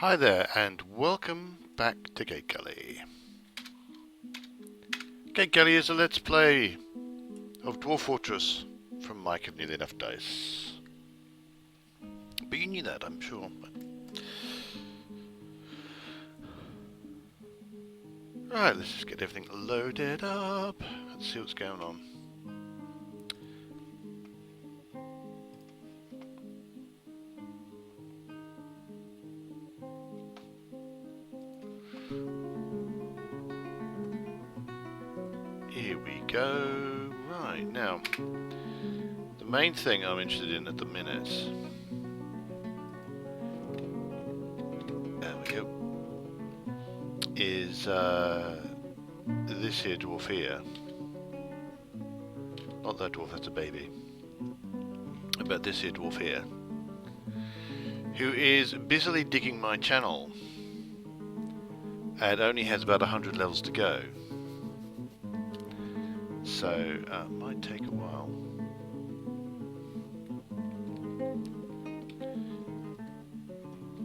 Hi there, and welcome back to Gategully. Gategully is a let's play of Dwarf Fortress from Mike of Nearly Enough Dice. But you knew that, I'm sure. Right, let's just get everything loaded up. Let's see what's going on. Here we go. Right, now, the main thing I'm interested in at the minute, there we go, is this here dwarf here. Not that dwarf, that's a baby. But this here dwarf here, who is busily digging my channel and only has about 100 levels to go. So, might take a while.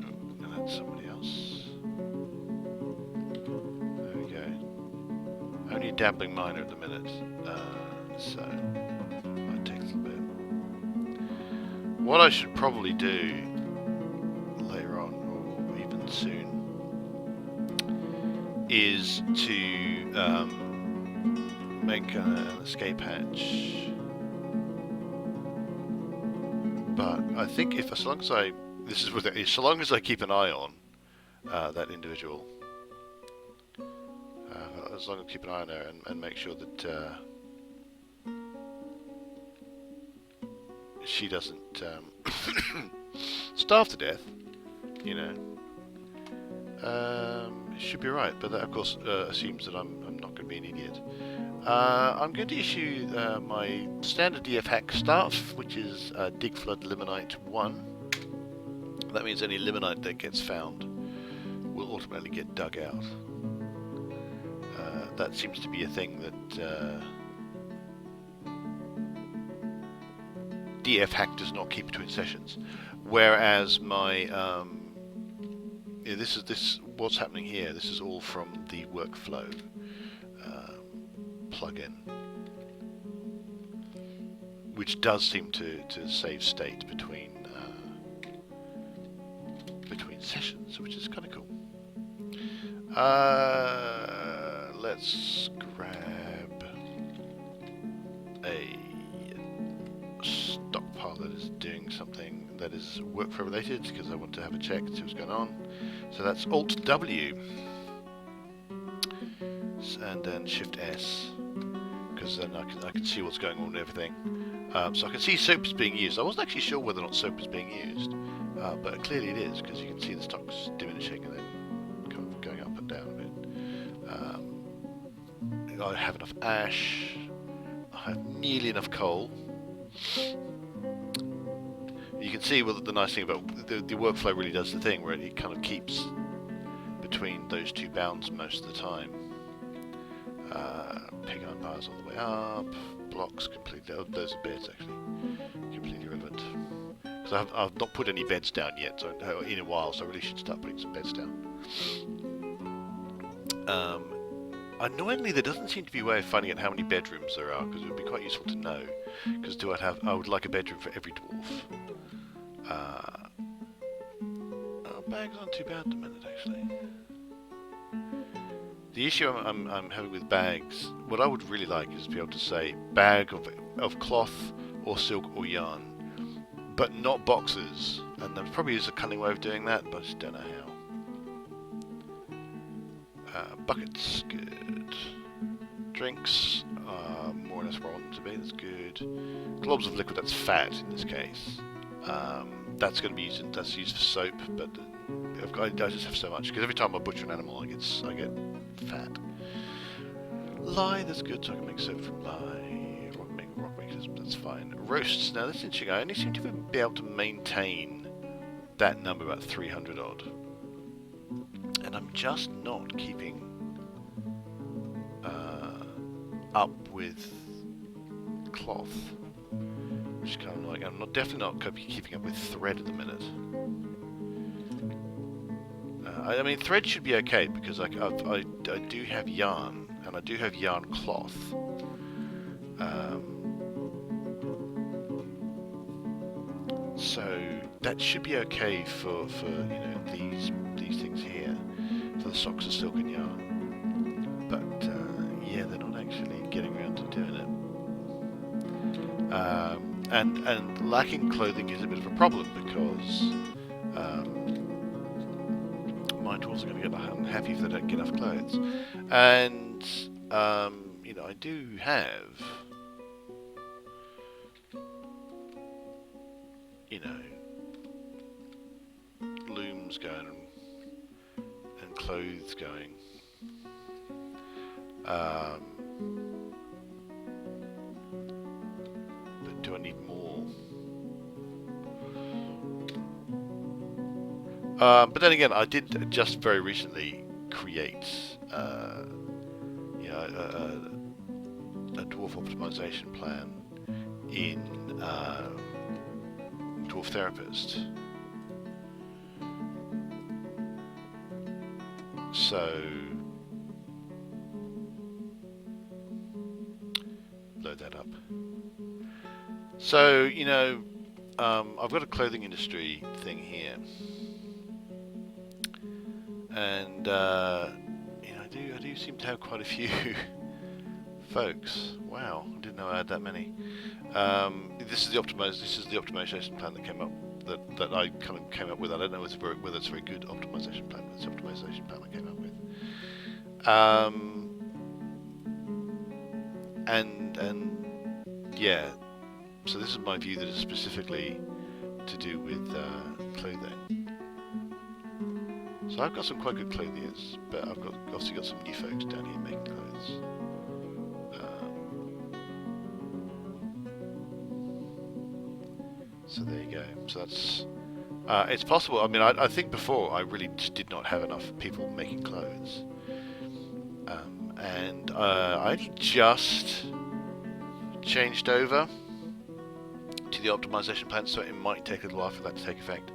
Oh, and that's somebody else. There we go. Only dabbling minor at the minute, so might take a little bit. What I should probably do later on, or even soon, is to make an escape hatch. But I think if so long as I keep an eye on that individual, as long as I keep an eye on her and make sure that she doesn't starve to death, you know, should be right. But that, of course, assumes that I'm not going to be an idiot. I'm going to issue my standard DF hack staff, which is Dig Flood Limonite 1. That means any limonite that gets found will automatically get dug out. That seems to be a thing that DF hack does not keep between sessions, whereas my this what's happening here. This is all from the workflow plugin, which does seem to save state between sessions, which is kind of cool. Let's grab a stockpile that is doing something that is workflow related, because I want to have a check to see what's going on. So that's Alt W and then Shift S, because then I can see what's going on with everything. So I can see soap is being used. I wasn't actually sure whether or not soap is being used, but clearly it is, because you can see the stock's diminishing and then kind of going up and down a bit. I have enough ash. I have nearly enough coal. You can see the nice thing about the workflow really does the thing where it kind of keeps between those two bounds most of the time. Pig iron bars all the way up, blocks completely, those are beds actually, completely irrelevant. Because I've not put any beds down yet, so in a while, so I really should start putting some beds down. Annoyingly, there doesn't seem to be a way of finding out how many bedrooms there are, because it would be quite useful to know. Because I would like a bedroom for every dwarf. Bags aren't too bad at the minute, actually. The issue I'm having with bags, what I would really like is to be able to say bag of cloth or silk or yarn, but not boxes. And there probably is a cunning way of doing that, but I just don't know how. Buckets, good. Drinks, more or less where I want them to be, that's good. Globs of liquid, that's fat in this case. That's going to be used. That's used for soap, but I just have so much, because every time I butcher an animal, I get fat. Lye, that's good, so I can make soap from lye. Rock makers, that's fine. Roasts, now that's interesting. I only seem to be able to maintain that number, about 300 odd, and I'm just not keeping up with cloth, which is kind of like, I'm definitely not keeping up with thread at the minute. I mean, thread should be okay because I do have yarn, and I do have yarn cloth. So that should be okay for these things here. So the socks are silk and yarn, but yeah, they're not actually getting around to doing it. And lacking clothing is a bit of a problem because my dwarves are going to get unhappy if they don't get enough clothes. And I do have looms going and clothes going. But do I need more? But then again, I did just very recently create a dwarf optimization plan in Dwarf Therapist. So load that up. So I've got a clothing industry thing here, and I do seem to have quite a few folks. Wow, I didn't know I had that many. This is the optimization plan that came up that I kind of came up with. I don't know whether it's a very good optimization plan, but it's the optimization plan I came up with. And yeah, so this is my view that is specifically to do with clothing. So I've got some quite good clothiers, but I've obviously got some new folks down here making clothes. So there you go. So that's it's possible. I mean, I think before I really just did not have enough people making clothes, and I only just changed over to the optimization plan, so it might take a little while for that to take effect,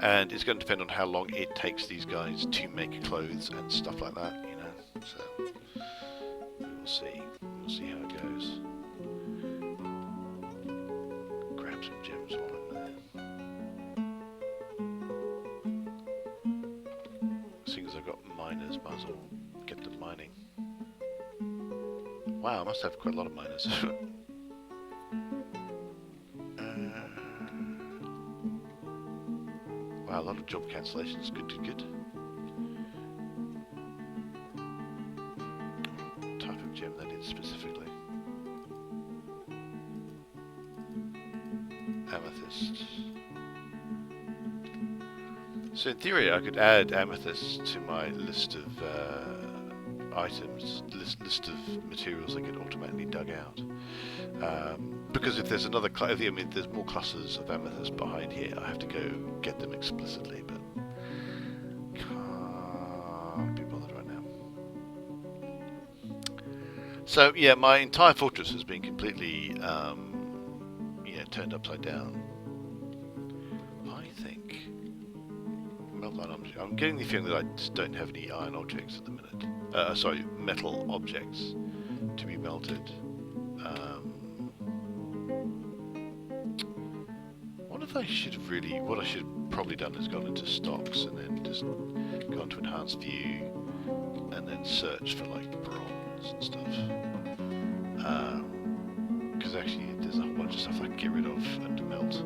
and it's going to depend on how long it takes these guys to make clothes and stuff like that, So we'll see. We'll see how it goes. Grab some gems while I'm there. Seeing as I've got miners, might as well get them mining. Wow, I must have quite a lot of miners. Wow, a lot of job cancellations. Good. What type of gem that is specifically? Amethyst. So in theory, I could add amethyst to my list of items, list of materials that get automatically dug out. Because if there's there's more clusters of amethyst behind here, I have to go get them explicitly, but can't be bothered right now. So yeah, my entire fortress has been completely turned upside down. I think I'm getting the feeling that I just don't have any iron objects at the minute. Sorry, metal objects to be melted. What I should have probably done is gone into stocks and then just gone to enhanced view and then search for like bronze and stuff. Because actually there's a whole bunch of stuff I can get rid of and melt.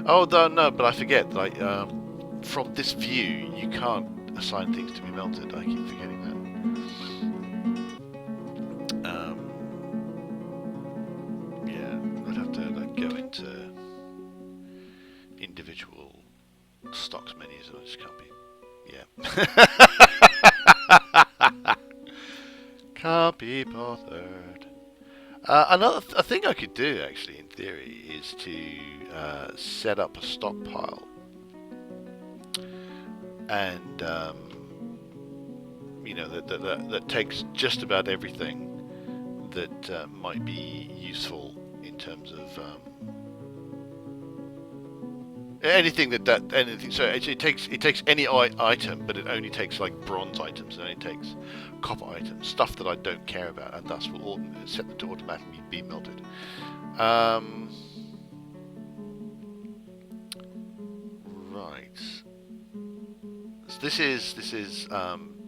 Oh no, but I forget that from this view you can't assign things to be melted. I keep forgetting that. Yeah, I'd have to go into individual stocks menus, and I just can't be. Yeah. Can't be bothered. Another thing I could do, actually, in theory, is to set up a stockpile, and that takes just about everything that might be useful in terms of anything anything. So it takes any item, but it only takes like bronze items. It only takes copper items, stuff that I don't care about, and thus will set them to automatically be melted. Right. So this is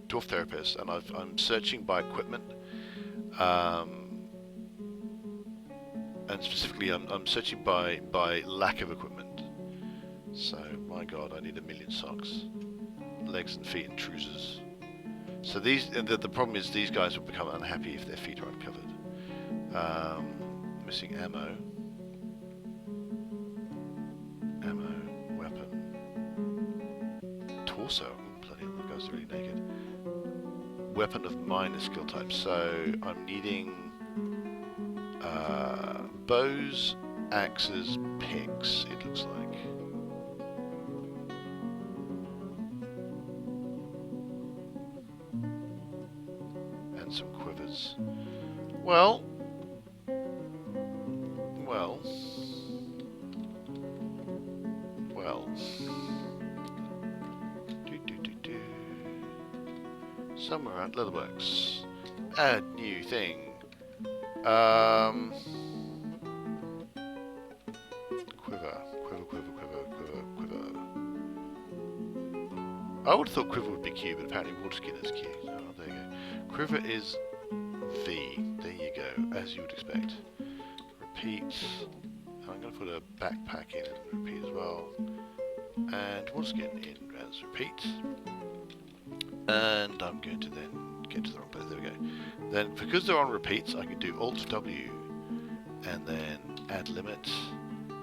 Dwarf Therapist, and I'm searching by equipment. And specifically, I'm searching by lack of equipment. So, my God, I need 1,000,000 socks, legs and feet and trousers. So the problem is these guys will become unhappy if their feet are uncovered. Missing ammo, weapon, torso. Ooh, bloody hell, the guys are really naked. Weapon of minor skill type. So I'm needing bows, axes, picks, it looks like. And some quivers. Well. Somewhere around Leatherworks. Add new thing. Quiver. I would have thought quiver would be Q, but apparently waterskin is Q. Oh, there you go. Quiver is V. There you go, as you would expect. Repeat. I'm going to put a backpack in and repeat as well. And waterskin in as repeat. And I'm going to then get to the wrong place. There we go. Then, because they're on repeats, I can do Alt W and then add limit,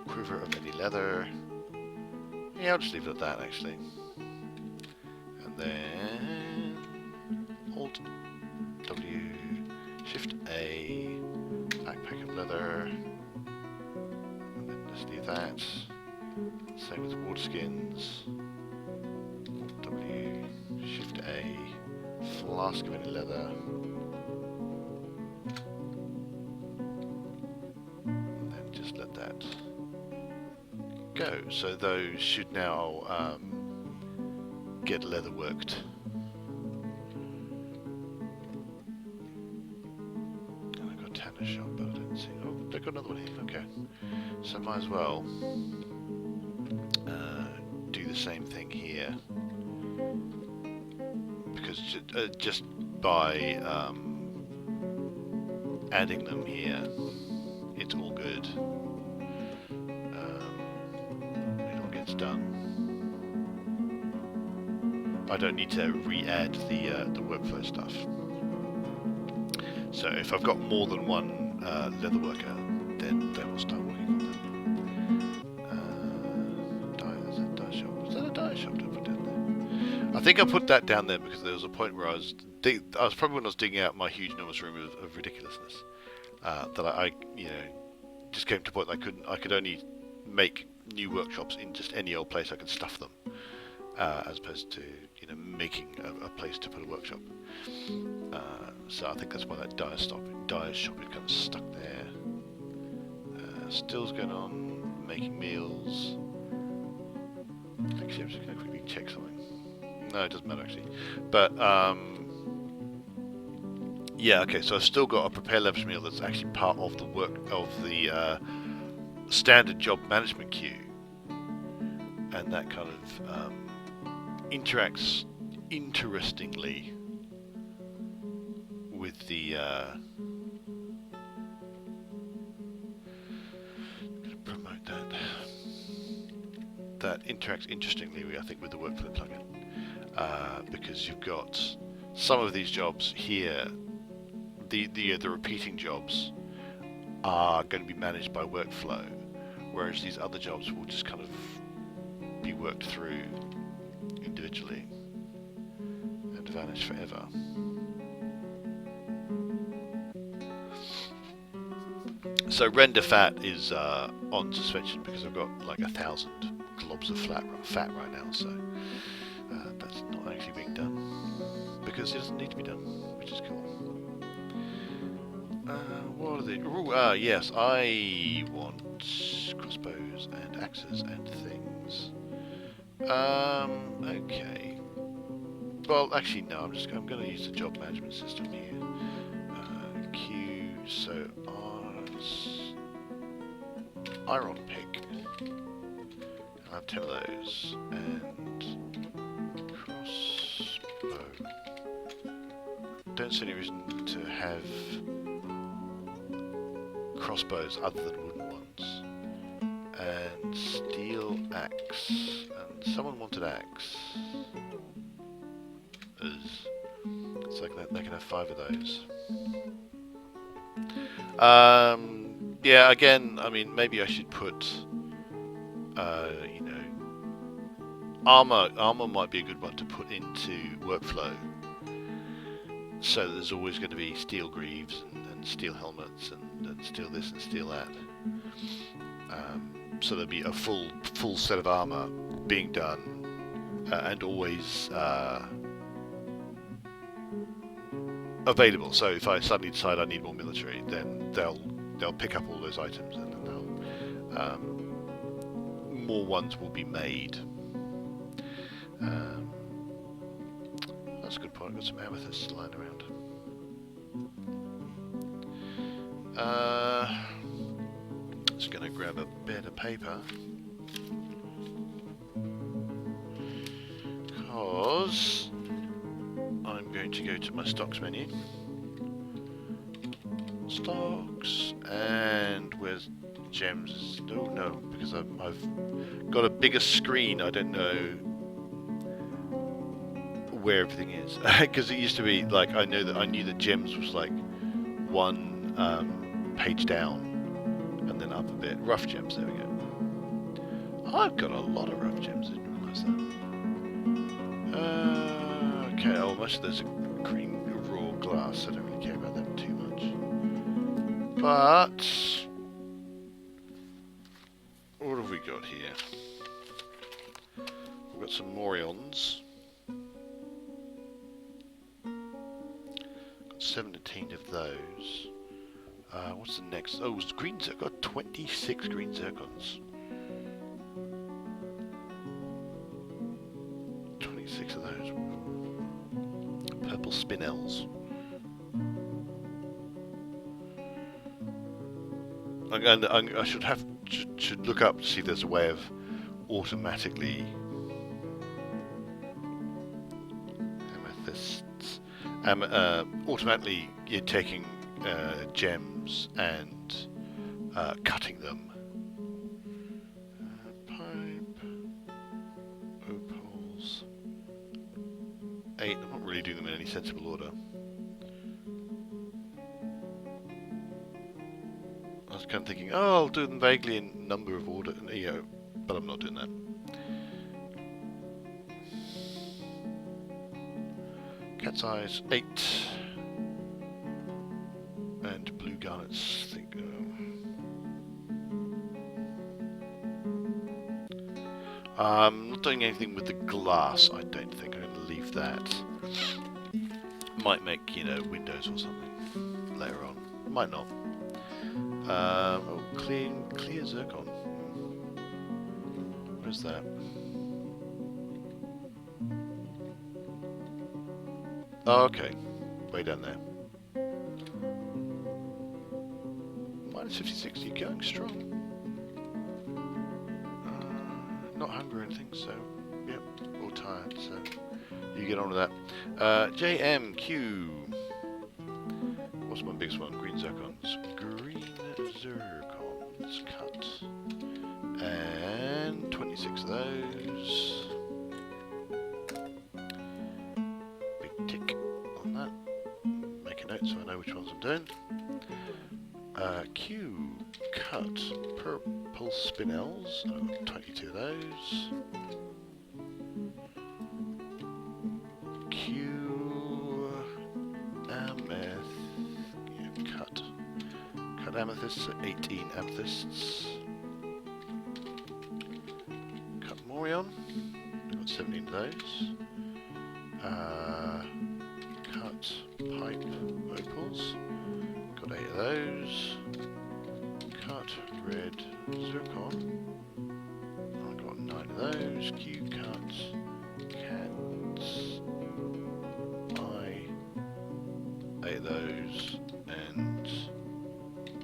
quiver of any leather. Yeah, I'll just leave it at that actually. And then Alt W, Shift A, backpack of leather, and then just leave that. Same with water skins. Alt W, Shift A, flask of any leather. And then just let that go. So those should now get leather worked. And I got Tanner shop, but I didn't see. Oh, I got another one here. Okay, so might as well do the same thing here, because just by adding them here, it's all good. It all gets done. I don't need to re-add the workflow stuff. So if I've got more than one leather worker, then they will start working on them. There's a dye shop. Was that a dye shop to put down there? I think I put that down there because there was a point where I was probably when I was digging out my huge enormous room of ridiculousness, that I just came to a point that I could only make new workshops in just any old place I could stuff them, as opposed to making a place to put a workshop. So I think that's why that dye shop is kind of stuck there. Stills going on, making meals. Actually, I'm just going to quickly check something. No, it doesn't matter actually. But yeah, okay. So I've still got a prepare leverage meal that's actually part of the work of the standard job management queue, and that kind of interacts interestingly with the gonna promote that interacts interestingly, I think, with the workflow plugin, because you've got some of these jobs here, the repeating jobs are going to be managed by workflow, whereas these other jobs will just kind of be worked through individually and vanish forever. So render fat is on suspension because I've got like 1,000 globs of fat right now, so that's not actually being done because it doesn't need to be done, which is cool. What are they? Yes, I want crossbows and and axes and things. Okay. Well, actually, no. I'm going to use the job management system here. Q. So iron pick. I'll have 10 of those and crossbow. Don't see any reason to have crossbows other than wooden ones. And steel axe. And someone wanted axe. So they can have 5 of those. Yeah, again, I mean, maybe I should put, you know, armor might be a good one to put into workflow. So there's always going to be steel greaves and steel helmets and steel this and steel that. So there'll be a full set of armor being done and always available. So if I suddenly decide I need more military, then they'll pick up all those items and then more ones will be made. That's a good point. I've got some amethysts lying around. Just going to grab a bit of paper because I'm going to go to my stocks menu. Stocks, and where's gems? No, because I've got a bigger screen. I don't know where everything is because it used to be like I knew that gems was like one page down and then up a bit. Rough gems, there we go. I've got a lot of rough gems. I didn't realise that. Okay, oh, most of those are green raw glass. I don't really care about them too much. But what have we got here? We've got some Morions. Got 17 of those. What's the next? Oh, it's green zircon. Got 26 green zircons. 26 of those. Purple spinels. And I should look up to see if there's a way of automatically amethysts. Automatically, you're taking gems and cutting them. Pipe, opals, 8. I'm not really doing them in any sensible order. I was kind of thinking, oh, I'll do them vaguely in number of order, you know, but I'm not doing that. Cat's eyes, 8. And blue garnets, I think. I'm not doing anything with the glass, I don't think. I'm going to leave that. Might make, you know, windows or something later on. Might not. Oh, clear zircon. Where's that? Oh, okay. Way down there. Minus 56, you're going strong. Not hungry or anything, so, yep, or tired, so you get on with that. JMQ. What's my biggest one? Green zircons. Green zircons cut. And 26 of those. Big tick on that. Make a note so I know which ones I'm doing. Q cut purple spinels. I've got 22 of those. Q amethyst. Yeah, cut amethysts. 18 amethysts. Cut Morion. I've got 17 of those. Cut pipe opals. Got 8 of those. Cut red zircon. 8 of those, and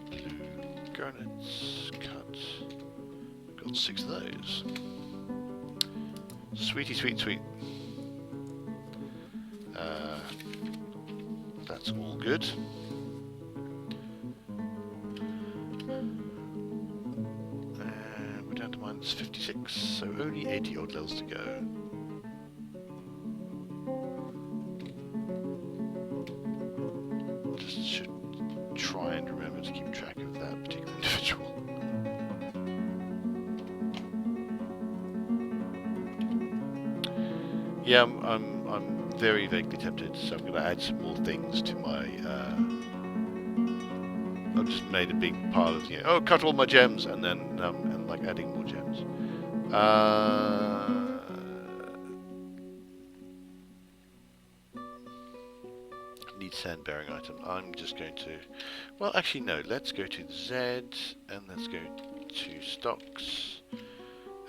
blue garnets, cut. Got 6 of those. Sweetie, sweet, sweet. That's all good. And we're down to minus 56, so only 80 odd levels to go. Just should try and remember to keep track of that particular individual. Yeah, I'm very vaguely tempted, so I'm going to add some more things to my. I've just made a big pile of, you know, oh, cut all my gems, and then and like adding more gems. Need sand bearing item. I'm just going to. Well, actually, no. Let's go to Z, and let's go to stocks,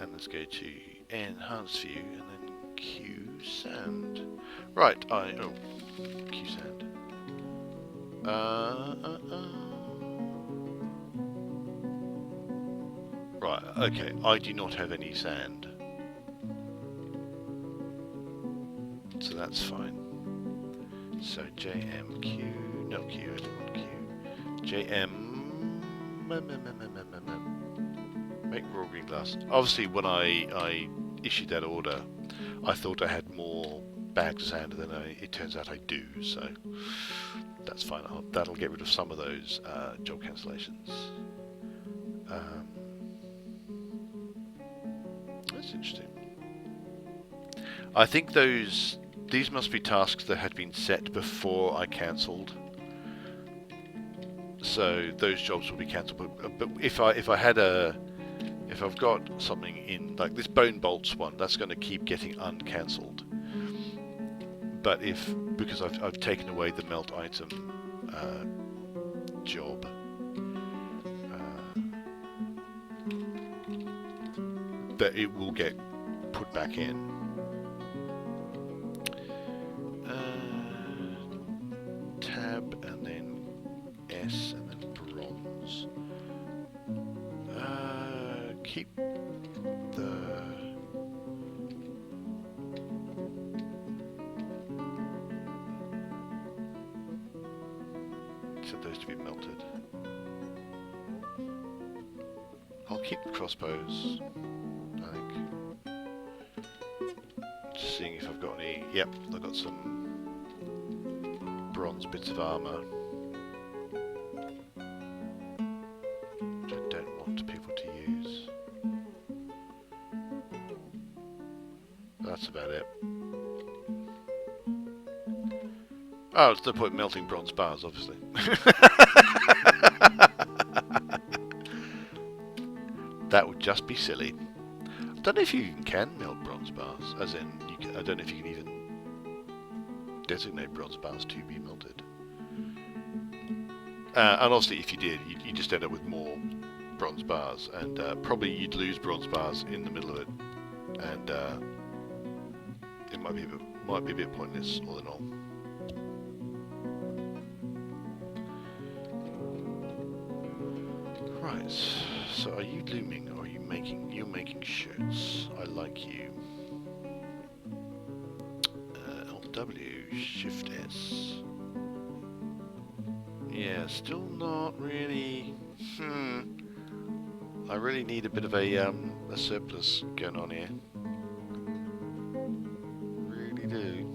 and let's go to enhance view, and then Q sand. Right, Q sand. Right, okay, I do not have any sand. So that's fine. So JMQ, no Q, I don't want Q. JM, make raw green glass. Obviously, when I issued that order, I thought I had more bags of sand than it turns out I do, so that's fine. That'll get rid of some of those job cancellations. That's interesting. I think these must be tasks that had been set before I cancelled. So those jobs will be cancelled. But if I've got something in, like this bone bolts one, that's going to keep getting uncancelled. But because I've taken away the melt item job, that it will get put back in. Tab and then S and then bronze. Keep the set those to be melted. I'll keep the crossbows, I think. Just seeing if I've got any. Yep, I've got some bronze bits of armour, which I don't want people to use. That's about it. Oh, it's no point melting bronze bars, obviously. That would just be silly. I don't know if you even can melt bronze bars, as in, I don't know if you can even designate bronze bars to be melted. And obviously, if you did, you just end up with more bronze bars, and probably you'd lose bronze bars in the middle of it, and it might be a bit pointless, all in all. Right. So, are you looming, or are you making? You're making shirts. I like you. W, Shift S. Yeah, still not really. I really need a bit of a surplus going on here. Really do.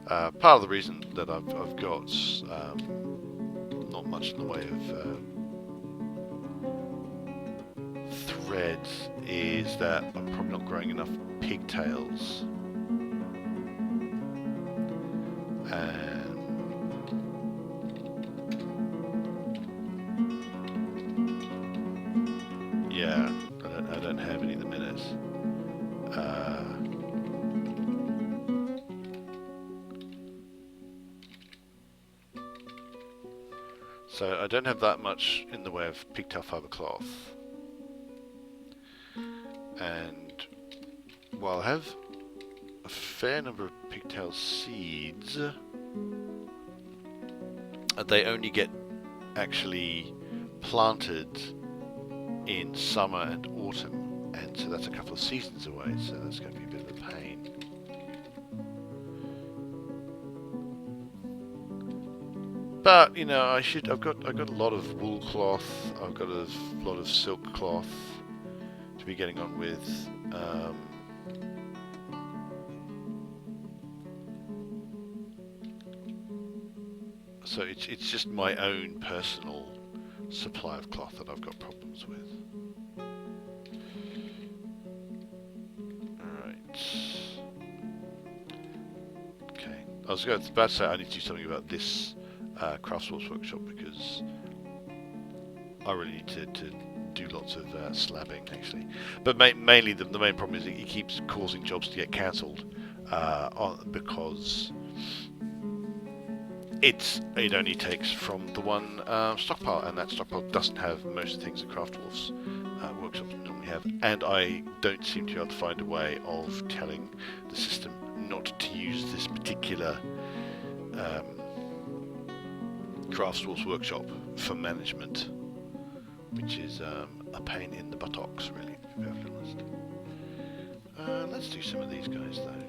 Part of the reason that I've got not much in the way of threads is that I'm probably not growing enough pigtails. Yeah, I don't have any at the minute. So I don't have that much in the way of pigtail fibre cloth. And while I have fair number of pigtail seeds. They only get actually planted in summer and autumn, and so that's a couple of seasons away, so that's going to be a bit of a pain. But you know, I've got a lot of wool cloth. I've got a lot of silk cloth to be getting on with. So it's just my own personal supply of cloth that I've got problems with. Alright. Okay. I was about to say I need to do something about this Craftsworks workshop, because I really need to do lots of slabbing actually. But mainly the main problem is it keeps causing jobs to get cancelled because it only takes from the one stockpile, and that stockpile doesn't have most of the things that Craftwolf's workshops normally have, and I don't seem to be able to find a way of telling the system not to use this particular Craftwolf's workshop for management, which is a pain in the buttocks, really, to be perfectly honest. Let's do some of these guys though.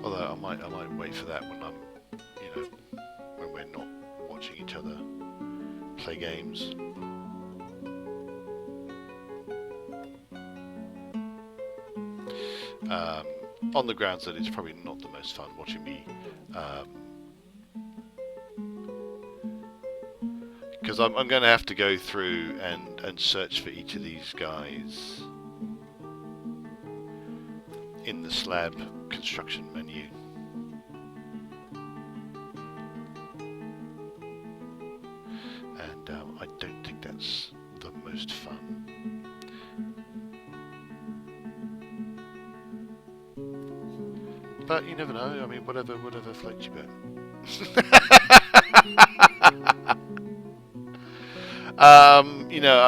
Although I might wait for that when I'm, when we're not watching each other play games. On the grounds that it's probably not the most fun watching me, because I'm going to have to go through and search for each of these guys in the slab construction menu. And I don't think that's the most fun. But you never know, I mean, whatever floats your boat. I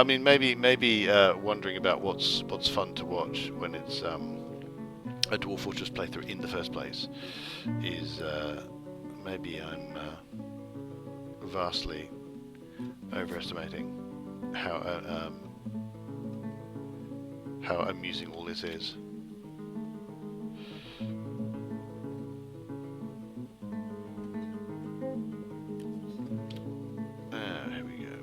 mean, maybe wondering about what's fun to watch when it's a Dwarf Fortress playthrough in the first place is maybe I'm vastly overestimating how amusing all this is. Here we go.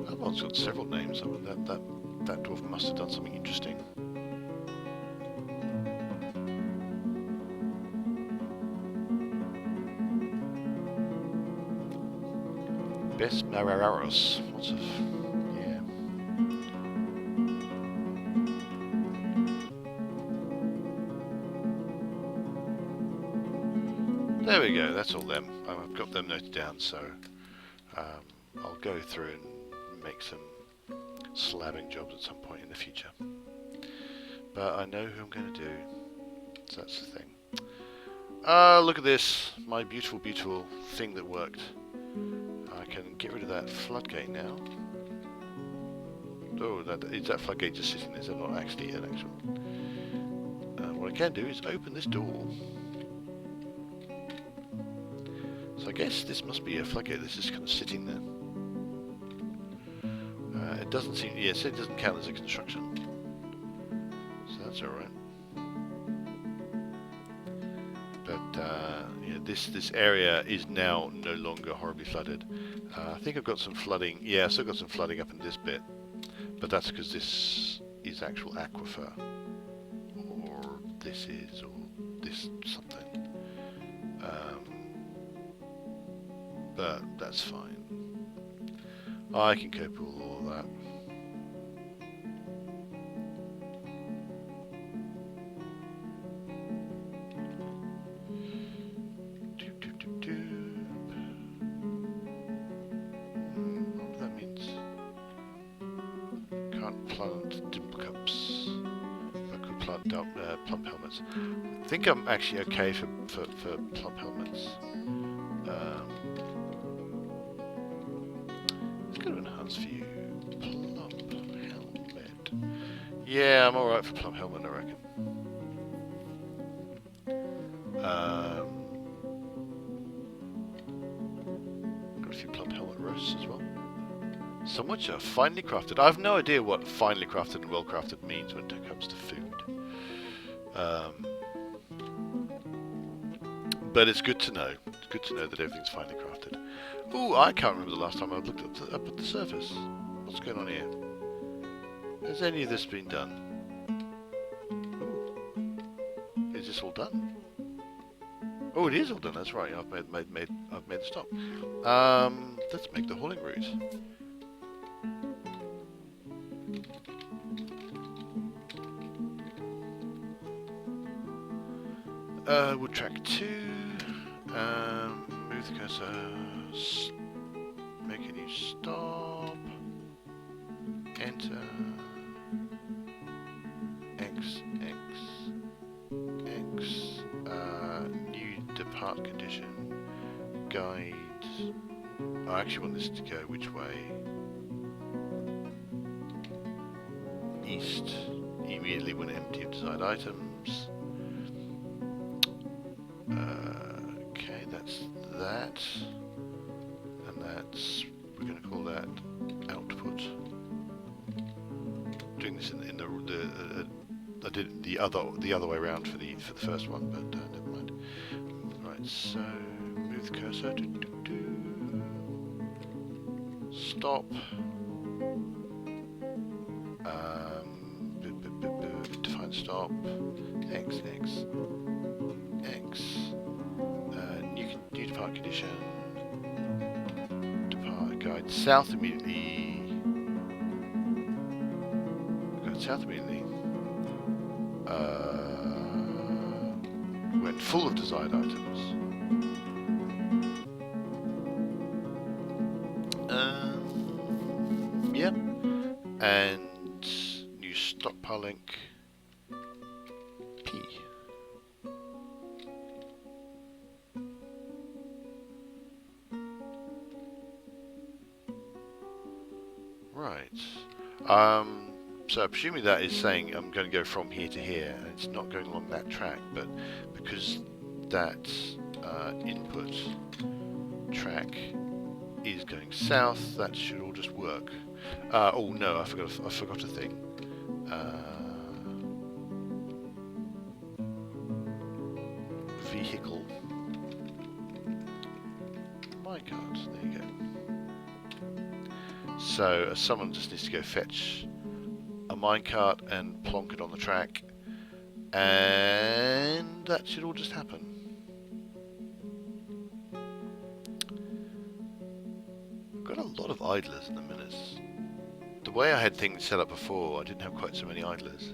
That one's got several names. I mean, that dwarf must have done something interesting. Best Mararos. Lots of, yeah. There we go, that's all them. I've got them noted down, so I'll go through and make some slabbing jobs at some point in the future. But I know who I'm going to do, so that's the thing. Look at this, my beautiful, beautiful thing that worked. I can get rid of that floodgate now. Oh, is that floodgate just sitting there? Is that not actually an actual? What I can do is open this door. So I guess this must be a floodgate that's just kind of sitting there. It doesn't seem, yes, it doesn't count as a construction. So that's alright. But yeah, this area is now no longer horribly flooded. I think I've got some flooding, yeah, I've still got some flooding up in this bit. But that's because this is actual aquifer. Or this is, or this something. But that's fine. I can cope with all of that. What that means? Can't plant dimple cups. plump helmets. I think I'm actually okay for plump helmets. Let's go to enhance view. Plump helmet. Yeah, I'm alright for plump helmet, I reckon. Got a few plump helmet roasts as well. Some which are finely crafted. I have no idea what finely crafted and well crafted means when it comes to food. But it's good to know. It's good to know that everything's finely crafted. Ooh, I can't remember the last time I looked up at the surface. What's going on here? Has any of this been done? Ooh. Is this all done? Oh, it is all done. That's right. I've made the stop. Let's make the hauling route. Wood track 2. Move the cursor. Make a new stop. Enter. X. New depart condition. Guide. I actually want this to go which way? East. Immediately when empty of desired items. Okay, that's that. And that's, we're going to call that output. Doing this in the I did it the other way around for the first one, but never mind. Right, so move the cursor. Stop. Define stop. X. New depart condition. Depart guide south immediately. Guide south immediately. Went full of desired items. Yep. And new stockpile link. P. Right. So presumably that is saying I'm going to go from here to here, and it's not going along that track, but because that input track is going south, that should all just work. Oh no, I forgot a thing. Vehicle. Minecart, there you go. So someone just needs to go fetch a minecart and plonk it on the track, and that should all just happen. I've got a lot of idlers in the minutes. The way I had things set up before, I didn't have quite so many idlers.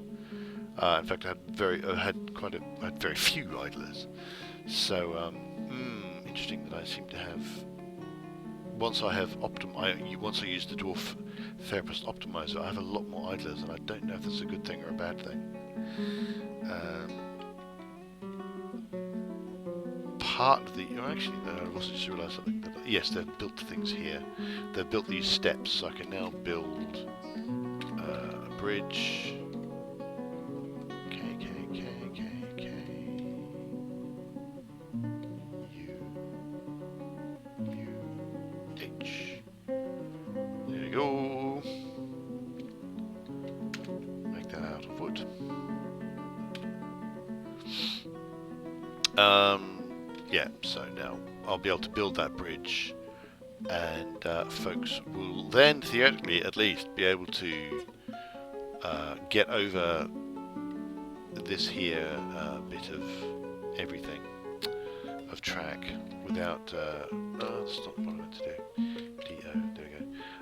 In fact, I had very few idlers. So interesting that I seem to have. Once I use the dwarf therapist optimizer, I have a lot more idlers, and I don't know if that's a good thing or a bad thing. Part of the actually, no, I also just realised something. Yes, they've built things here. They've built these steps, so I can now build a bridge. Yeah, so now I'll be able to build that bridge, and folks will then theoretically at least be able to get over this here bit of everything of track without that's not what I meant to do. D-O, there we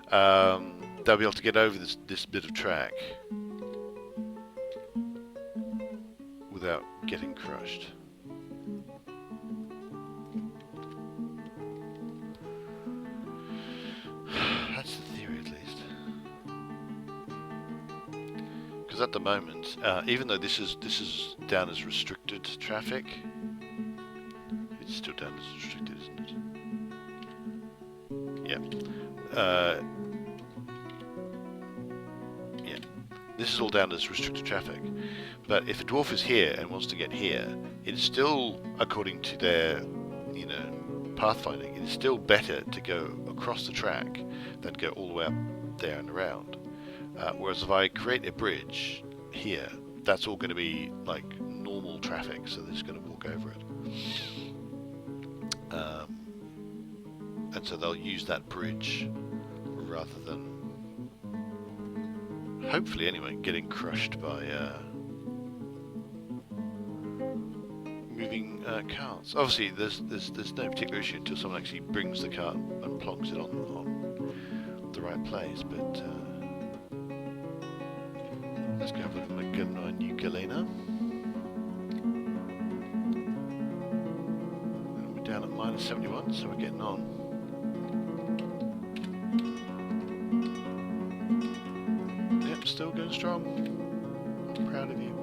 go. They'll be able to get over this bit of track without getting crushed. because at the moment, even though this is down as restricted traffic, it's still down as restricted, isn't it? Yeah. Yeah. This is all down as restricted traffic, but if a dwarf is here and wants to get here, it's still, according to their, pathfinding, it's still better to go across the track than go all the way up there and around. Whereas if I create a bridge here, that's all going to be like normal traffic, so they're just going to walk over it. And so they'll use that bridge rather than, hopefully anyway, getting crushed by moving carts. Obviously, there's no particular issue until someone actually brings the cart and plonks it on the right place. But let's go have a look at my new Galena. And we're down at -71, so we're getting on. Yep, still going strong. I'm proud of you.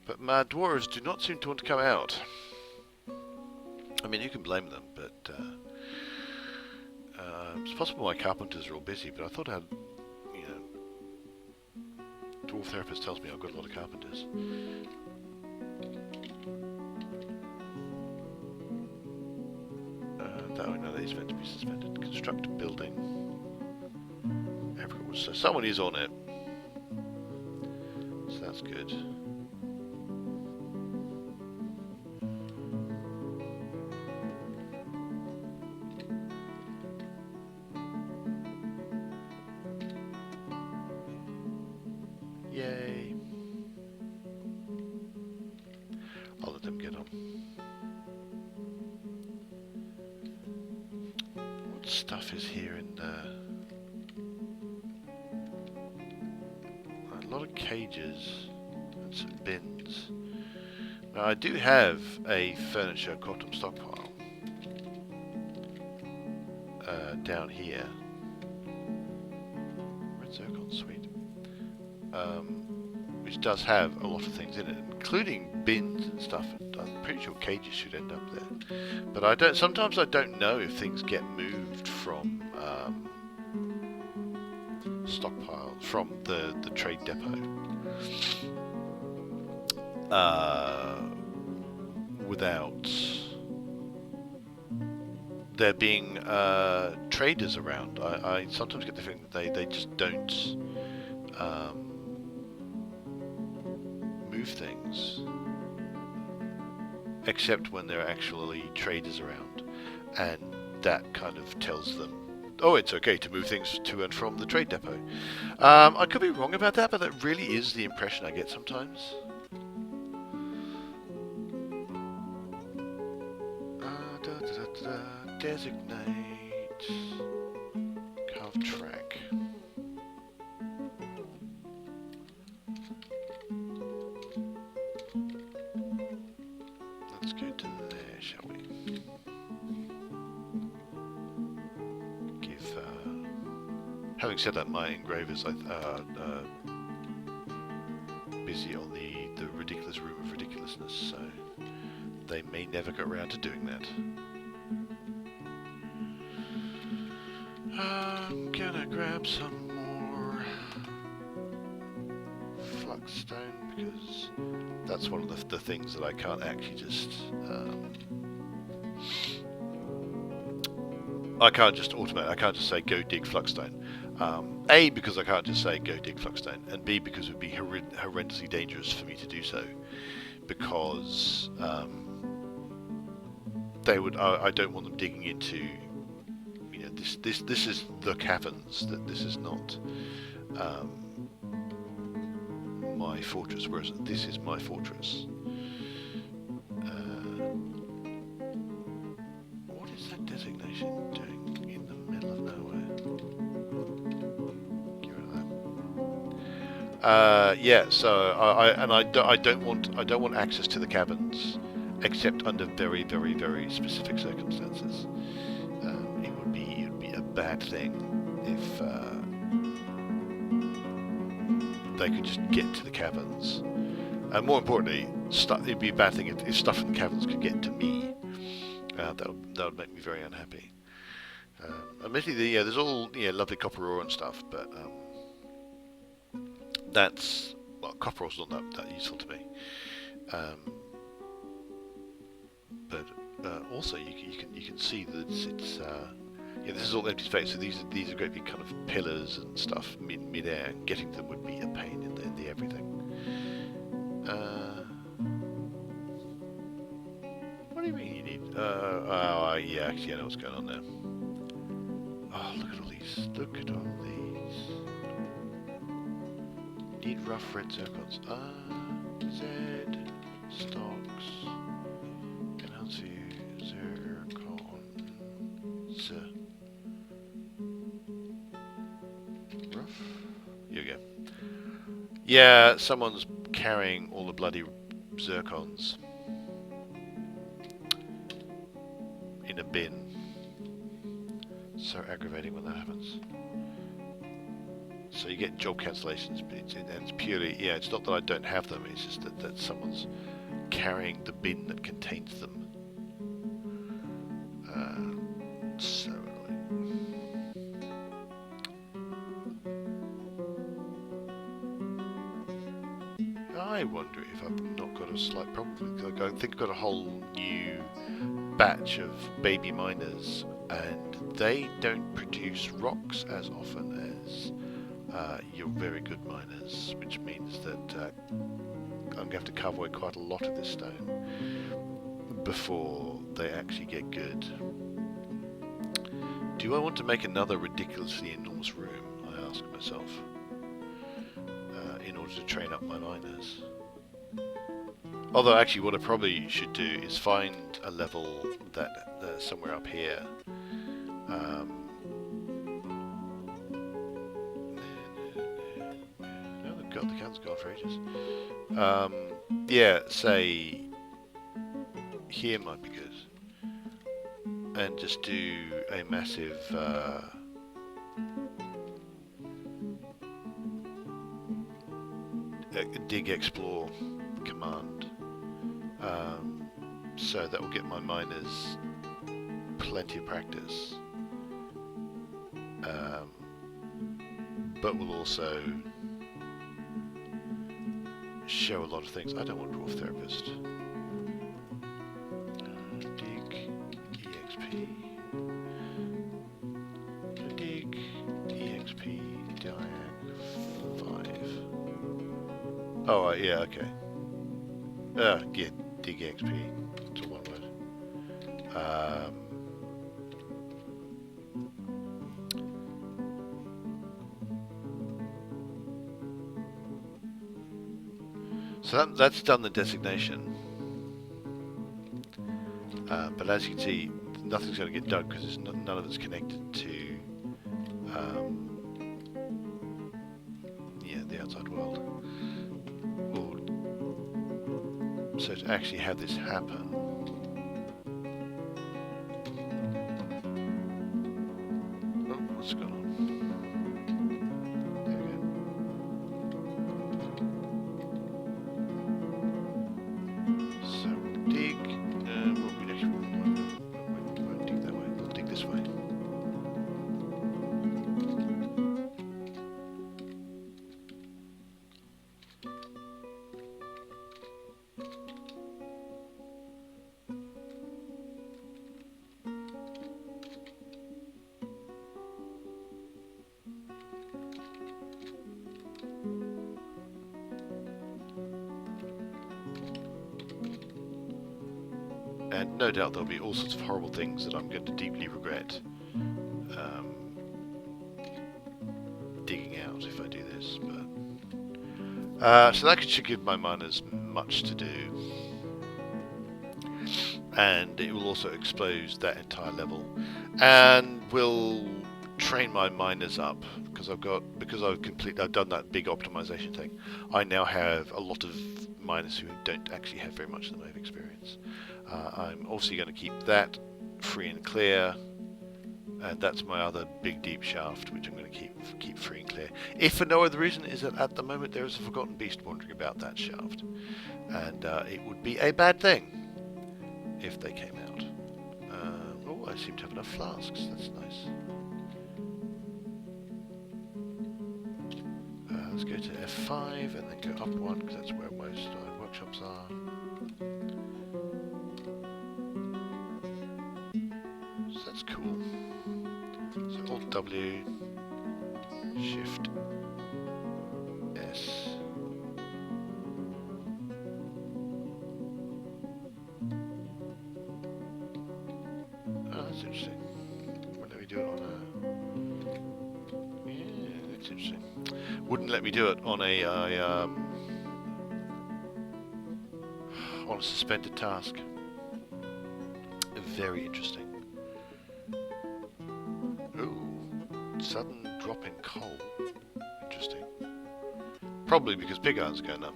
But my dwarves do not seem to want to come out. I mean, you can blame them, but it's possible my carpenters are all busy, but I thought I had, dwarf therapist tells me I've got a lot of carpenters. No, these meant to be suspended. Construct a building. So someone is on it. So that's good. Yay. I'll let them get on. What stuff is here in a lot of cages and some bins. Now I do have a furniture quantum stockpile down here. Red zircon, sweet. Which does have a lot of things in it, including bins and stuff. I'm pretty sure cages should end up there. But I don't. Sometimes I don't know if things get moved from stockpile from the trade depot without there being traders around. I sometimes get the feeling that they just don't move things, except when there are actually traders around, and that kind of tells them, oh, it's okay to move things to and from the trade depot. I could be wrong about that, but that really is the impression I get sometimes. Designate carved track. Let's go to there, shall we? Give. Having said that, my engravers are busy on the ridiculous room of ridiculousness, so they may never get around to doing that. I'm gonna grab some more flux-stone because that's one of the things that I can't actually just I can't just automate. I can't just say go dig flux-stone. A, because I can't just say go dig flux-stone, and B, because it would be horrendously dangerous for me to do so, because they would. I don't want them digging into. This is the caverns. That this is not my fortress. Whereas this is my fortress. What is that designation doing in the middle of nowhere? Get rid of that. Yeah. So I don't want access to the caverns, except under very specific circumstances. It would be a bad thing if they could just get to the caverns. And more importantly, it'd be a bad thing if stuff from the caverns could get to me. That would make me very unhappy. Admittedly, there's all lovely copper ore and stuff, but that's copper ore's not that useful to me. But also you can see that it's this is all empty space. So these are great big kind of pillars and stuff mid-air. And getting them would be a pain in the everything. What do you mean you need? Yeah, actually I know what's going on there. Oh, look at all these! Look at all these! Need rough red zircons. Z stocks. Enhance view zircons. Rough. Here we go. Yeah, someone's carrying all the bloody zircons in a bin. So aggravating when that happens. So you get job cancellations, but it's purely, it's not that I don't have them, it's just that someone's carrying the bin that contains them. So annoying. I wonder if I've not got a slight problem with it. I think I've got a whole new batch of baby miners, and they don't produce rocks as often as your very good miners, which means that I'm going to have to cover away quite a lot of this stone before they actually get good. Do I want to make another ridiculously enormous room, I ask myself, in order to train up my miners? Although actually what I probably should do is find a level that's somewhere up here. No, the counter's gone for ages. Say here might be good. And just do a massive dig explore command. So that will get my miners plenty of practice, but will also show a lot of things. I don't want Dwarf Therapist. Dig EXP. Dig EXP Diag 5. Oh, yeah, okay. Yeah, dig EXP. It's all one word. So that's done the designation, but as you can see, nothing's going to get dug because none of it's connected to the outside world. So to actually have this happen, what's going on? And no doubt there'll be all sorts of horrible things that I'm going to deeply regret digging out if I do this. But so that should give my miners much to do, and it will also expose that entire level, and will train my miners up because I've done that big optimization thing. I now have a lot of miners who don't actually have very much in the way of experience. I'm obviously going to keep that free and clear, And that's my other big deep shaft, which I'm going to keep free and clear. If for no other reason, is that at the moment there is a forgotten beast wandering about that shaft, and it would be a bad thing if they came out. Oh, I seem to have enough flasks. That's nice. Let's go to F5 and then go up one, because that's where most workshops are. So that's cool. So Alt W, Shift S. Oh, that's interesting. Wouldn't let me do it on a... Yeah, that's interesting. Wouldn't let me do it on a suspended task. Very interesting. Ooh, sudden drop in coal. Interesting. Probably because pig iron's going up.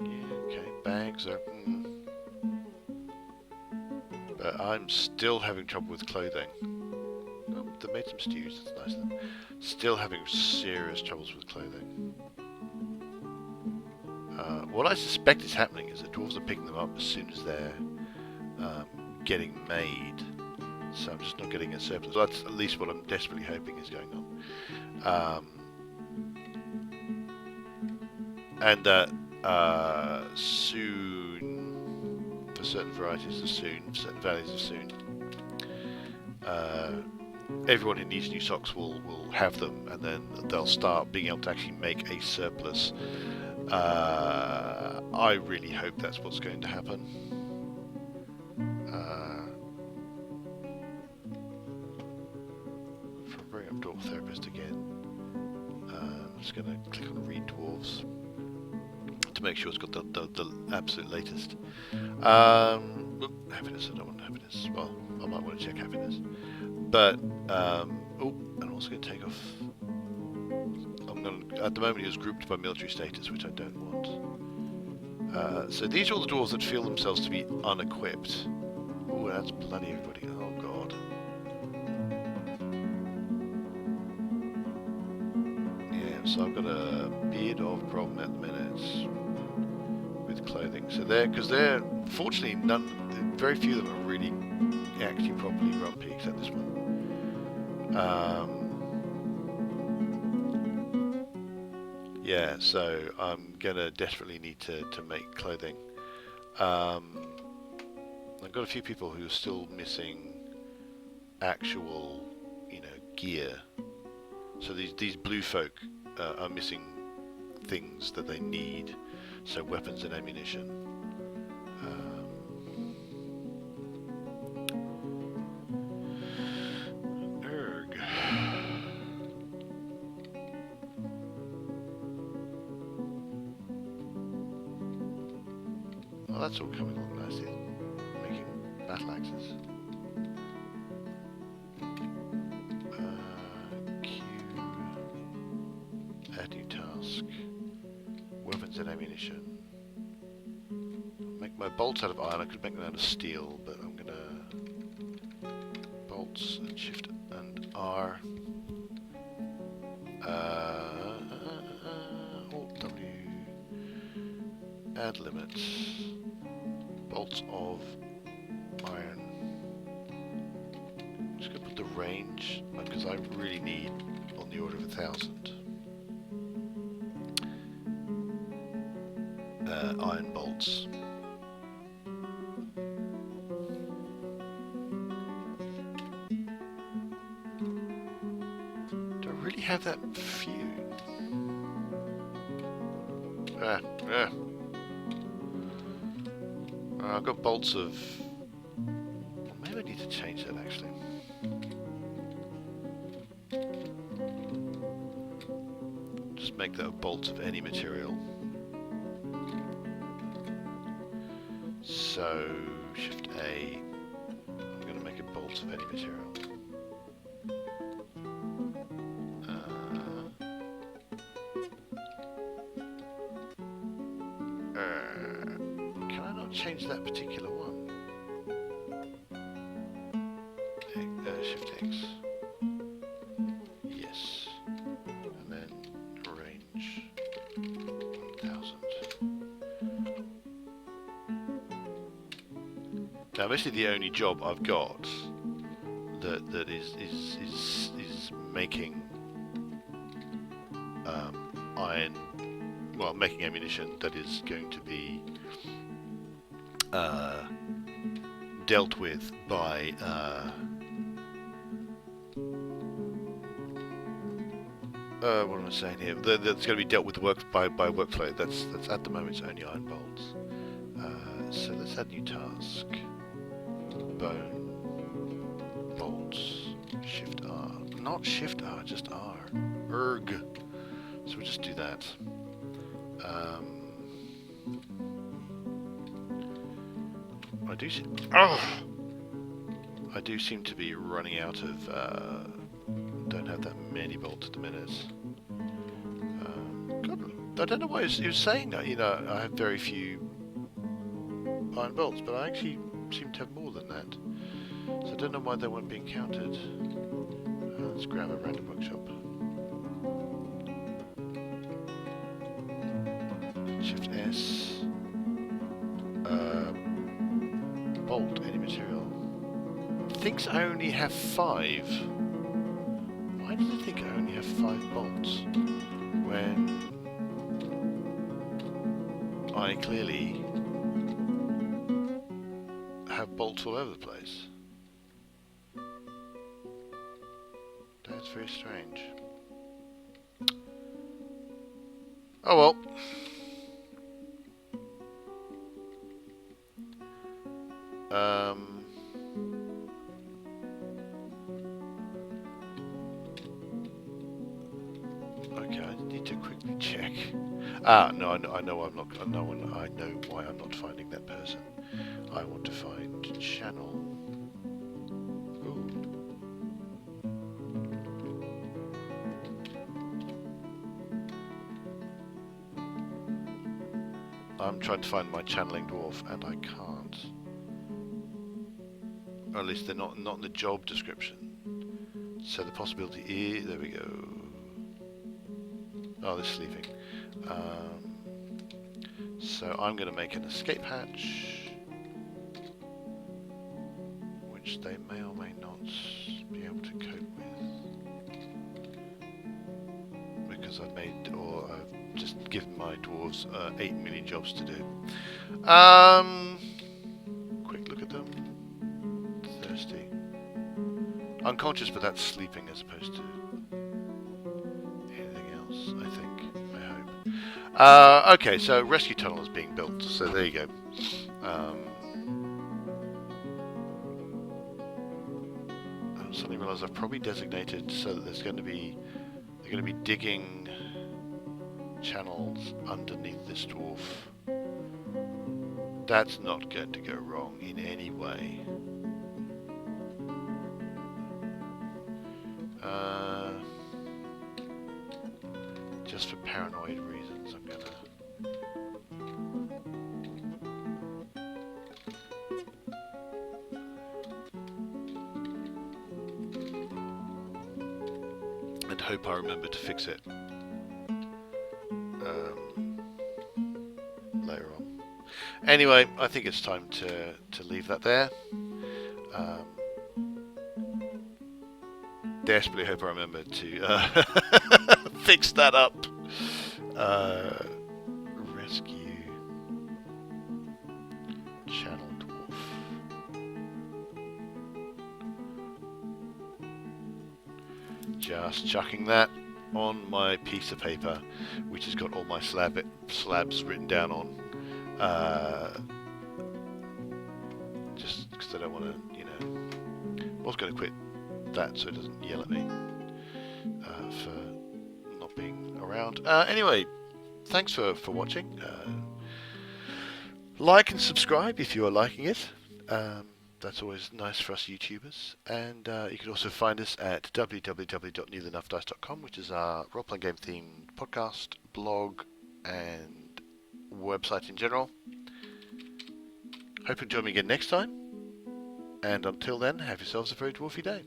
Yeah, okay, bags are... But I'm still having trouble with clothing. Oh, they made some stews, that's nice then. Still having serious troubles with clothing. What I suspect is happening is the dwarves are picking them up as soon as they're getting made. So I'm just not getting a surplus. Well, that's at least what I'm desperately hoping is going on. And that soon, for certain varieties of soon, for certain values of soon, everyone who needs new socks will have them, and then they'll start being able to actually make a surplus. I really hope that's what's going to happen. If I bring up Dwarf Therapist again, I'm just going to click on Read Dwarves to make sure it's got the absolute latest. Happiness, I don't want happiness. Well, I might want to check happiness. But, oh, I'm also going to take off... At the moment, it was grouped by military status, which I don't want. So these are all the dwarves that feel themselves to be unequipped. Oh, that's bloody everybody. Oh, God. Yeah, so I've got a bit of a problem at the minute with clothing. So because fortunately, very few of them are really actually properly grumpy, except this one. Yeah, so I'm gonna desperately need to make clothing. I've got a few people who are still missing actual, gear. So these blue folk are missing things that they need. So weapons and ammunition. Well, that's all coming along nicely. Making battle axes. Q. Add new task. Weapons and ammunition. Make my bolts out of iron. I could make them out of steel, but I'm gonna bolts and shift and R. Alt W. Add limits. Bolts of iron. I'm just going to put the range, because I really need on the order of 1,000 iron bolts. Do I really have that few? I've got bolts of... Well, maybe I need to change that actually. Just make that bolts of any material. So, Shift A. I'm going to make a bolt of any material. change that particular one? Shift X. Yes. And then range 1000. Now this is the only job I've got that is making iron, well, making ammunition that is going to be dealt with by what am I saying here? That's going to be dealt with by workflow. That's at the moment it's only iron bolts. So let's add new task. Bone bolts. Shift R. Not Shift R, just R. Erg. So we'll just do that. I do seem to be running out of. Don't have that many bolts at the minute. God, I don't know why he was saying that. You know, I have very few iron bolts, but I actually seem to have more than that. So I don't know why they weren't being counted. Let's grab a random workshop. Shift S. Bolt, any material. Thinks I only have 5. Why does it think I only have 5 bolts? When I clearly have bolts all over the place. That's very strange. Oh well. Okay, I need to quickly check. No, I know I'm not. I know why I'm not finding that person. I want to find channel. Ooh. I'm trying to find my channeling dwarf, and I can't. Or at least they're not in the job description. So the possibility is, there we go. Oh, they're sleeping. So I'm going to make an escape hatch, which they may or may not be able to cope with, because I've just given my dwarves 8 million jobs to do. Quick look at them. Thirsty. Unconscious, but that's sleeping as opposed to anything else, I think. I hope. Okay, so rescue tunnel is being built, so there you go. I suddenly realise I've probably designated so that they're going to be digging channels underneath this dwarf. That's not going to go wrong in any way. Just for paranoid reasons, I'm gonna. And hope I remember to fix it later on. Anyway, I think it's time to leave that there. Desperately hope I remember to fix that up. Rescue channel dwarf. Just chucking that on my piece of paper, which has got all my slabs written down on. Just because I don't want to, I was going to quit that so it doesn't yell at me for not being around. Anyway, thanks for watching. Like and subscribe if you are liking it. That's always nice for us YouTubers. And you can also find us at www.newthenoughdice.com, which is our role-playing game themed podcast, blog, and website in general. Hope you'll join me again next time. And until then, have yourselves a very dwarfy day.